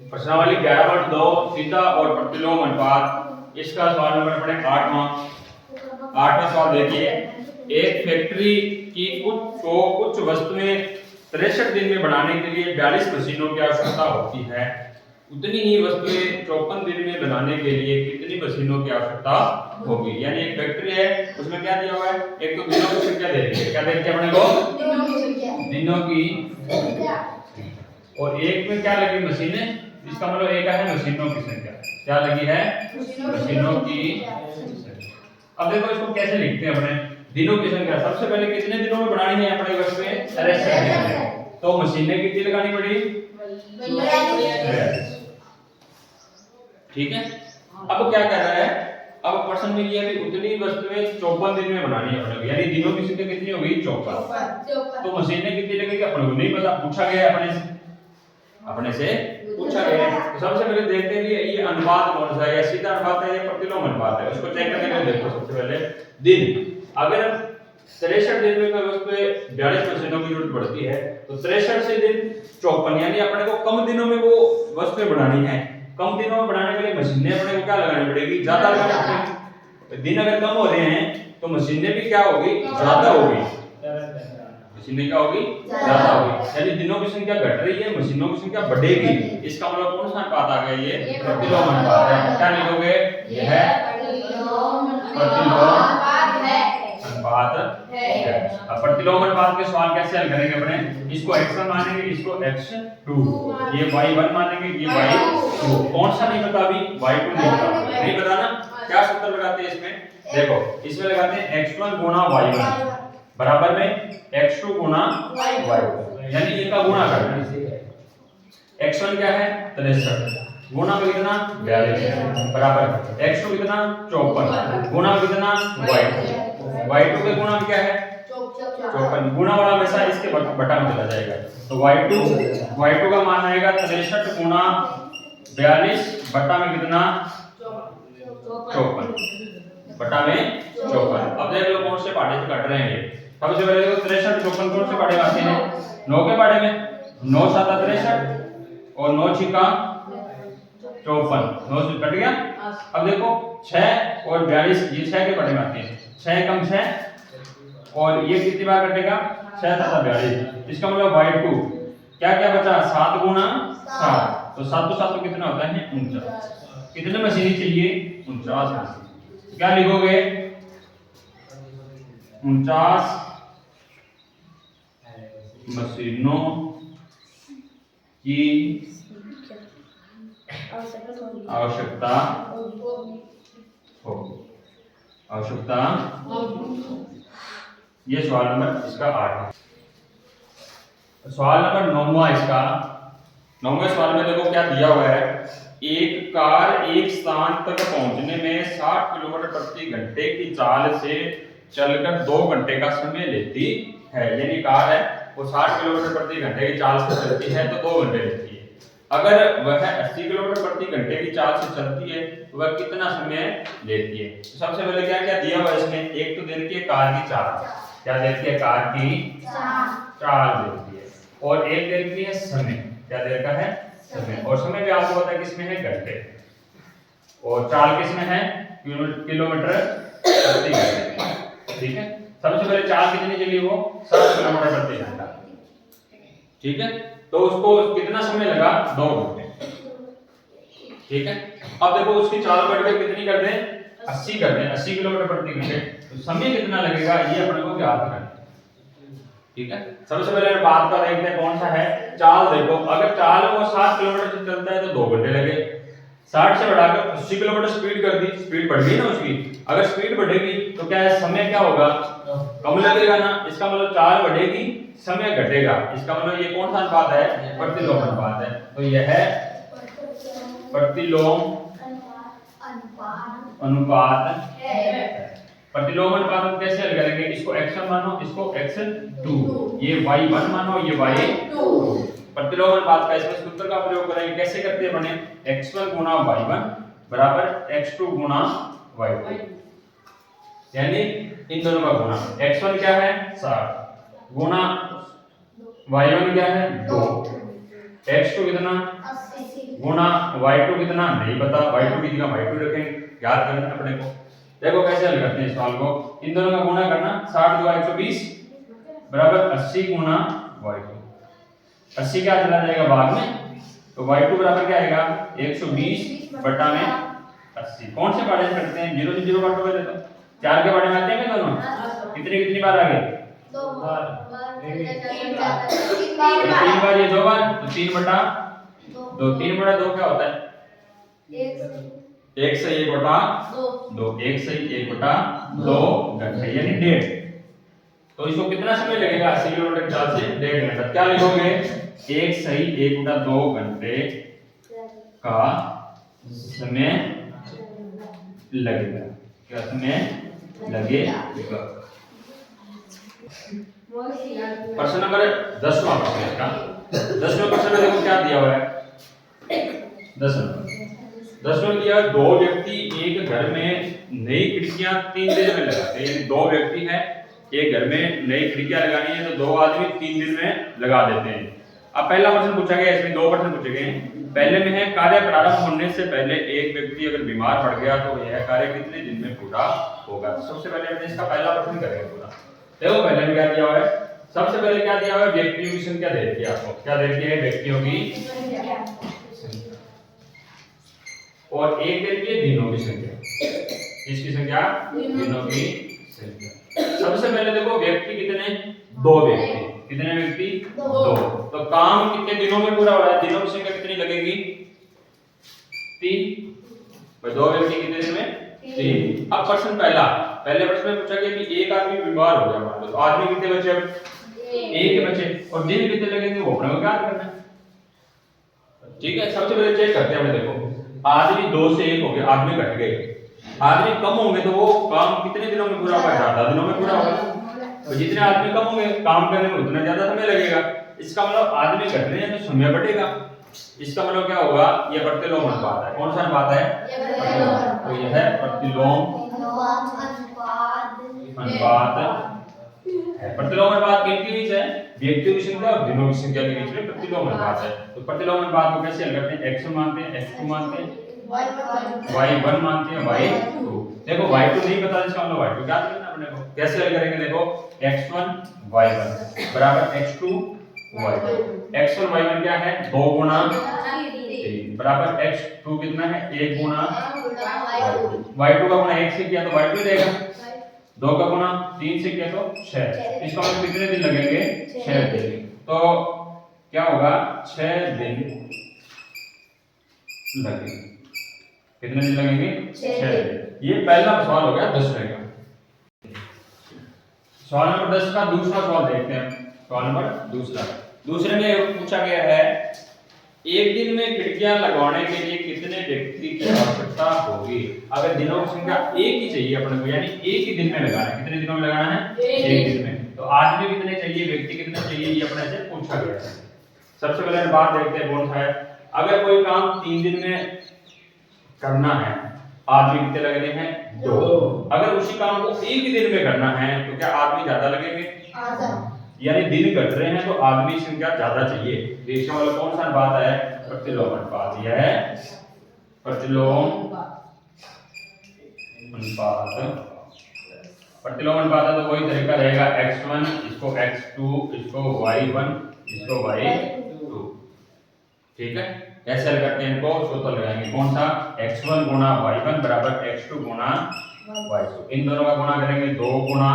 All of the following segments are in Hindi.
प्रश्नावली 11.2 सीधा और प्रतिलोम अनुपात। इसका सवाल नंबर अपने 8वां सवाल देखिए। एक फैक्ट्री की कुछ वस्तुएं 63 दिन में बनाने के लिए 42 मशीनों की आवश्यकता होती है, उतनी ही वस्तुएं 54 दिन में बनाने के लिए कितनी मशीनों की आवश्यकता होगी। यानी एक फैक्ट्री है, उसमें क्या दिया हुआ है, एक तो दिनों की संख्या दे रही है, क्या दे रही है अपने को, दिनों की, और एक में क्या लगी, मशीनें, इसका मतलब एक है मशीनों की संख्या, क्या लगी है, मशीनों की संख्या। अब देखो इसको कैसे लिखते हैं अपने, दिनों की संख्या सबसे पहले कितने दिनों में बनानी है अपने वस्तुएं, 63 दिन में, तो मशीनें कितनी लगानी पड़ी, 42। ठीक है। अब क्या कर रहा है, अब प्रश्न में ये है कि उतनी वस्तुएं 54 दिन में बनानी है अपने को, यानी दिनों की संख्या कितनी होगी, 54। तो मशीनें कितनी लगेगी अपने को नहीं पता, पूछा गया अपने से पूछा गया। तो सबसे पहले देखते हैं कि ये अनुपात कौन सा है, या सीधा अनुपात है या प्रतिलोम अनुपात है, उसको चेक करने के लिए देखो सबसे पहले दिन। अगर 63 दिन में कोई वस्तु 42 मशीनों की जरूरत पड़ती है, तो 63 से दिन 54, यानी अपने को कम दिनों में वो वस्तुएं बनानी है। कम दिनों में बनाने के लिए मशीनें अपने को क्या लगानी पड़ेगी, ज्यादा लगानी पड़ेगी। दिन अगर कम हो रहे हैं तो मशीनें भी क्या होगी, ज्यादा होगी, मशीनें क्या होगी, ज्यादा होगी, यानी दिनों की संख्या घट रही है, मशीनों की संख्या बढ़ेगी। इसका मतलब कौन सा अनुपात आ गया, ये प्रतिलोम अनुपात है। क्या लिखोगे, यह प्रतिलोम अनुपात है। अब प्रतिलोम अनुपात के सवाल कैसे हल करेंगे अपने, इसको x1 मानेंगे, इसको x2, ये y1 मानेंगे, ये y2, कौन सा नहीं पता अभी, y2 नहीं पता ना, क्या सूत्र लगाते हैं इसमें, देखो इसमें लगाते हैं x1 गुना y1 बराबर में x2 गुना y2, यानी इनका गुणा करना है। x1 क्या है, 63 गुणा में कितना, 42 बराबर x2 कितना, 54 गुणा में कितना, y2 के गुणा में क्या है, 54, गुणा वाला हमेशा इसके बटा में चला जाएगा, तो y2 का मान आएगा 63 गुना 42 बटा में कितना, 54 बटा में 54। अब देख लो कौन से पाढ़े से काट रहे हैं ये। सबसे पहले देखो 63 54 कौन से पाढ़े में आते हैं, 9 के पाढ़े में, 9 7 63 और 9 6 54, 9 से कट गया। अब देखो 6 और 42 ये 6 के पाढ़े में आते हैं, 6 कम 6 और ये कितनी बार कटेगा, 6 7 42, इसका मतलब y2 क्या क्या बचा, 7 गुना 7, तो 7 तो 7 तो कितना होता है 49, कितने मशीनें चाहिए, 49 मशीन। क्या लिखोगे, 49 मशीनों की आवश्यकता होगी, आवश्यकता। ये सवाल नंबर इसका 8। सवाल नंबर 9वां इसका, 9वें सवाल में देखो क्या दिया हुआ है, एक कार एक स्थान तक पहुंचने में 60 किलोमीटर प्रति घंटे की चाल से चलकर 2 घंटे का समय लेती है। यानी कार है वो 60 किलोमीटर प्रति घंटे की चाल से चलती है तो 2 घंटे लेती है। अगर वह 80 किलोमीटर प्रति घंटे की चाल से चलती है तो वह कितना समय लेती है। तो सबसे पहले क्या क्या दिया हुआ है इसमें, एक तो दे रखी है कार की चाल, क्या दे रखी है, कार की चाल दे रखी है, और एक दे रखी है समय, क्या दे रखा है, समय, और समय भी आपको पता है किसमें है, घंटे, और चाल किसमें है, किलोमीटर प्रति घंटे। ठीक है, सबसे पहले चाल कितनी चली, वो 60 किलोमीटर प्रति घंटा। ठीक है, तो उसको कितना समय लगा, 2 घंटे। ठीक है, अब देखो उसकी चाल बढ़ के कितनी कर दें, 80 कर दें, 80 किलोमीटर प्रति घंटे, तो समय कितना लगेगा ये अपने को ज्ञात करना है। ठीक है, सबसे पहले बात कर देखते हैं कौन सा है, चाल। देखो अगर चाल वो 60 किलोमीटर से चलता है तो 2 घंटे लगे, 60 से बढ़ाकर 80 किलोमीटर स्पीड कर दी, स्पीड बढ़ गई ना उसकी, अगर स्पीड बढ़ेगी तो क्या है, समय क्या होगा, कम लगेगा ना, इसका मतलब चाल बढ़ेगी समय घटेगा, इसका मतलब ये कौन सा अनुपात है, प्रतिलोम अनुपात है। तो यह है प्रतिलोम अनुपात है। प्रतिलोम अनुपात हम कैसे हल करेंगे, इसको x1 मानो, इसको x2, ये y1 मानो, ये y2। प्रतिलोम अनुपात का इसमें सूत्र का प्रयोग करेंगे, कैसे करते हैं बने, x1 गुना y1 बराबर x2 गुना y2, यानी इन दोनों का गुना, x1 क्या है 60 गुना y1 क्या है 2, x2 कितना गुणा y2 कितना नहीं पता, y2 की जगह y2 रखेंगे, याद करना है अपने को। देखो कैसे हल करते हैं इस सवाल को, इन दोनों का गुणा करना, 60 गुणा 120 बराबर 80 गुणा y2। 80 क्या चला जाएगा भाग में, तो y2 बराबर क्या आएगा 120 बटा में 80। कौन से पार्ट करते हैं, 0 से 0 काटोगे तो 4 के बारे में आते हैं दोनों, कितनी बार आ गए, 2 बार, 3 बार, ये 2 बार, तो 3 बटा 2, 3 बटा 2 क्या होता है, 1 से 1 बटा 2, 1 से 1 बटा 2 घंटे यानी 1.5। तो इसको कितना समय लगेगा 80 किलोमीटर की चाल से 1.5 घंटा। क्या लिखोगे, 1 सही 1 बटा 2 घंटे का समय लगेगा, क्या समय लगेगा। प्रश्न नंबर 10वां प्रश्न है इसका। 10वें प्रश्न में देखो क्या दिया हुआ है, 10वें दिया, दो व्यक्ति एक घर में नई खिड़कियां 3 दिन में लगाते हैं, यानी 2 व्यक्ति हैं, एक घर में नई खिड़कियां लगानी है तो 2 आदमी 3 दिन में लगा देते हैं। अब पहला प्रश्न पूछा गया, इसमें 2 प्रश्न पूछे गए हैं। पहले में है कार्य प्रारंभ होने से पहले एक व्यक्ति अगर बीमार पड़ गया तो यह कार्य कितने दिन में पूरा होगा। सबसे पहले हम इसका पहला प्रश्न करेंगे पूरा। देखो पहले में क्या दिया हुआ है, सबसे पहले क्या दिया हुआ है, व्यक्तियों की संख्या दे रखी है आपको, क्या दे रखी है, व्यक्तियों की संख्या, और एक दे रखी है दिनों की संख्या। किसकी संख्या, दिनों की संख्या। सबसे पहले देखो व्यक्ति कितने, 2 व्यक्ति, कितने व्यक्ति, 2। तो काम कितने दिनों में पूरा हो रहा है, दिनों की संख्या कितनी लगेगी, 3। भाई 2 व्यक्ति कितने दिन में, 3। अब प्रश्न पहले प्रश्न में पूछा गया कि एक आदमी बीमार हो गया, मान लो, तो आदमी कितने बचे, अब 1 बचे, और दिन कितने लगेंगे वो अपने को याद करना है। ठीक है, सबसे पहले चेक करते हैं, देखो आदमी 2 से 1 हो गया, आदमी घट गए, आदमी कम होंगे तो वो काम कितने दिनों में पूरा होगा, ज्यादा दिनों में पूरा होगा। तो जितने आदमी कम होंगे काम करने में उतना ज्यादा समय लगेगा। इसका मतलब आदमी घट रहे हैं तो समय बढ़ेगा। इसका मतलब क्या होगा, ये प्रतिलोम अनुपात है। कौन सा अनुपात है, तो यह है प्रतिलोम अनुपात है। प्रतिलोम अनुपात किनके बीच है, व्यक्तियों की संख्या और दिनों की संख्या के बीच में प्रतिलोम अनुपात है। तो प्रतिलोम अनुपात को कैसे हल करते हैं, x1 मानते हैं, x2 मानते हैं, y1 मानते हैं, y2। देखो y2 नहीं पता, इसका मतलब y2 क्या करना है अपने को, कैसे हल करेंगे, देखो x1 y1 बराबर x2 y2। x1 y1 क्या है, 2 गुना 3 बराबर x2 कितना है, 1 गुना y2 का गुना 1 से किया तो y2 देगा, 2 का गुना 3 से किया तो 6। इसका मतलब कितने दिन लगेंगे, 6 दिन। तो क्या होगा, 6 दिन लगेंगे। कितने दिन लगेंगे, 6 दिन। ये पहला सवाल हो गया 10वें का। सवाल नंबर 10 का दूसरा सवाल देखते हैं। सवाल नंबर दूसरे में पूछा गया है, एक दिन में खिड़कियां लगवाने के लिए कितने व्यक्ति की आवश्यकता होगी। अगर दिनों की संख्या एक ही चाहिए अपने को, यानी एक ही दिन में लगाना है, कितने दिनों में लगाना है, एक दिन में, तो आदमी कितने चाहिए, व्यक्ति कितने चाहिए, ये अपने से पूछा गया है। सबसे पहले बात देखते हैं कौन सा है, अगर कोई काम 3 दिन में करना है, आदमी कितने लगने हैं, 2। अगर उसी काम को एक ही दिन में करना है तो क्या आदमी ज्यादा लगेंगे, यानी दिन घट रहे हैं तो आदमी की संख्या ज्यादा चाहिए। इसका मतलब कौन सा अनुपात है, प्रतिलोम अनुपात। यह है प्रतिलोम अनुपात। प्रतिलोम अनुपात है तो वही तरीका रहेगा, x1 इसको x2, इसको y1, इसको y2। ठीक है, कैसे हल करते हैं इनको, सूत्र लगाएंगे कौन सा, x1 गुना y1 बराबर x2 गुना y2। इन दोनों का गुणा करेंगे 2 गुना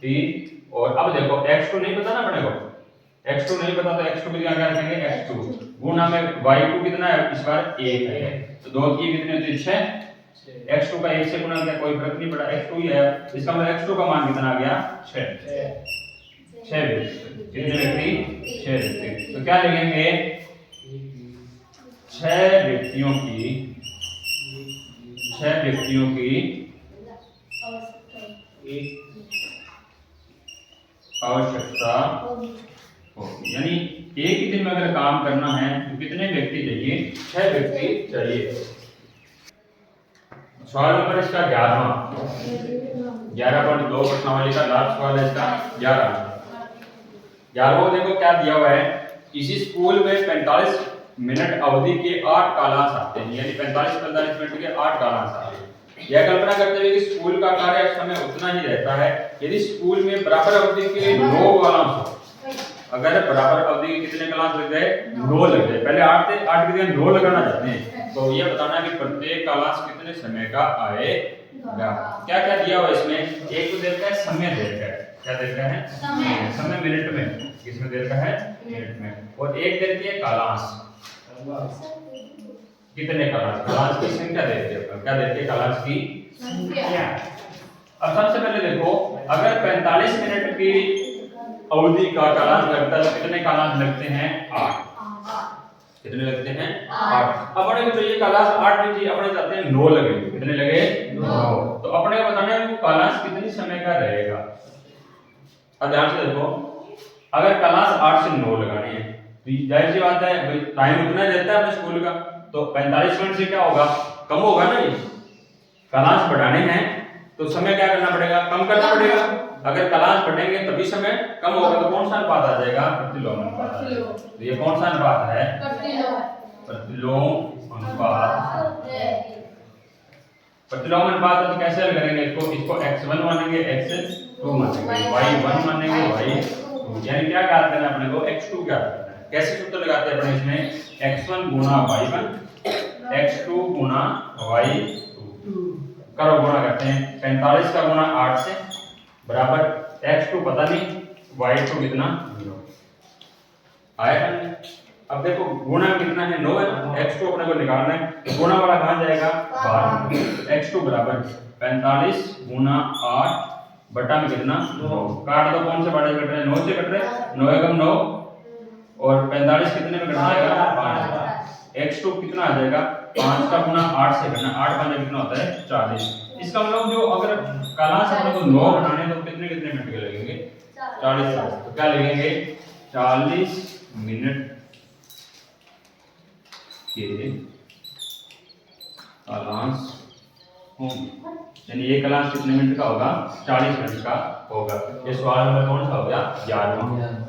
3, और अब देखो x2 नहीं पता ना अपने को, x2 नहीं पता तो x2 की जगह क्या रखेंगे, x2 गुना में y2 कितना है, इस बार 1 है, तो 2 की कितने होते हैं, 6। x2 का 1 से गुणा किया, कोई फर्क नहीं पड़ा, x2 ही है। इसका मतलब x2 का मान कितना आ गया, 6। 6 व्यक्ति, कितने व्यक्ति, 6 व्यक्ति। तो क्या लिखेंगे, 6 व्यक्तियों की आवश्यकता होगी, यानी एक ही दिन में अगर काम करना है तो कितने व्यक्ति चाहिए, 6 व्यक्ति चाहिए। सवाल नंबर इसका 11.2 प्रश्नावली का लास्ट सवाल है इसका 11वां। देखो क्या दिया हुआ है, किसी स्कूल में 45 मिनट अवधि के 8 कालांश आते हैं, यानी 45 मिनट के 8 कालांश आते हैं। यह कल्पना करते हुए कि स्कूल का कार्य समय उतना ही रहता है यदि स्कूल में बराबर अवधि के 9 कालांश हो। अगर बराबर अवधि के कितने कालांश लग गए? 9 लग गए। पहले 8 थे, 8 की जगह 9 लगाना चाहते हैं, तो ये बताना कि प्रत्येक कालांश कितने समय का आएगा। क्या क्या दिया हुआ इसमें? एक तो देता है समय, देता है क्या देता है? समय मिनट में, किसमें देता है? मिनट में। और एक देती है कालांश, कितने कालांश? कालांश की संख्या देती है। क्या देती है? कालांश की संख्या। अब सबसे पहले देखो, अगर 45 मिनट की अवधि का कालांश लगता है तो कितने कालांश लगते हैं? 8। कितने लगते हैं? 8। अब अपने को चाहिए कालांश 8 लीजिए, अपने चाहते हैं 9 लगे। कितने लगे? 9। तो अपने को बताना है वो कालांश कितनी समय का रहेगा। अब ध्यान से देखो, अगर कालांश 8 से 9 लगाने हैं तो जाहिर सी बात है भाई टाइम उतना ही रहता है अपने स्कूल का, तो 45 मिनट से क्या होगा? कम होगा ना। ये कालांश बढ़ाने हैं तो समय क्या करना पड़ेगा? कम करना पड़ेगा। अगर कालांश बढ़ेंगे तभी समय कम होगा, तो कौन सा अनुपात आ जाएगा? प्रतिलोम अनुपात। तो ये कौन सा अनुपात है? प्रतिलोम अनुपात। प्रतिलोम अनुपात तो कैसे हल करेंगे इसको? इसको x1 मानेंगे, x2 मानेंगे, y1 मानेंगे, y2, यानी क्या ज्ञात करना है अपने को? x2 ज्ञात करना है। कैसे सूत्र लगाते हैं अपने इसमें? x1 गुना y1, x2 गुना y2, करो गुणा करते हैं। 45 का गुणा 8 से बराबर x2 पता नहीं, y2 कितना? 0 आया। अब देखो गुणा कितना है? 9 है। x2 अपने को निकालना है, तो गुणा वाला कहां जाएगा? बाहर। x2 बराबर 45 गुना 8 बटा में कितना? 9। काट दो, कौन से बड़े कट रहे हैं? 9 से कट रहे हैं। 9 एकम 9 और 45 कितने में कट जाएगा? 5। x2 कितना आ जाएगा? 5 का गुना 8 से करना, 8 5 कितना होता है? 40। इसका मतलब जो अगर कालांश अपने को 9 बनाने तो कितने कितने मिनट के लगेंगे? 40। तो क्या लिखेंगे? 40 मिनट के कालांश होंगे, यानी ये कालांश कितने मिनट का होगा? 40 मिनट का होगा। ये सवाल नंबर कौन सा हो गया? 11वां।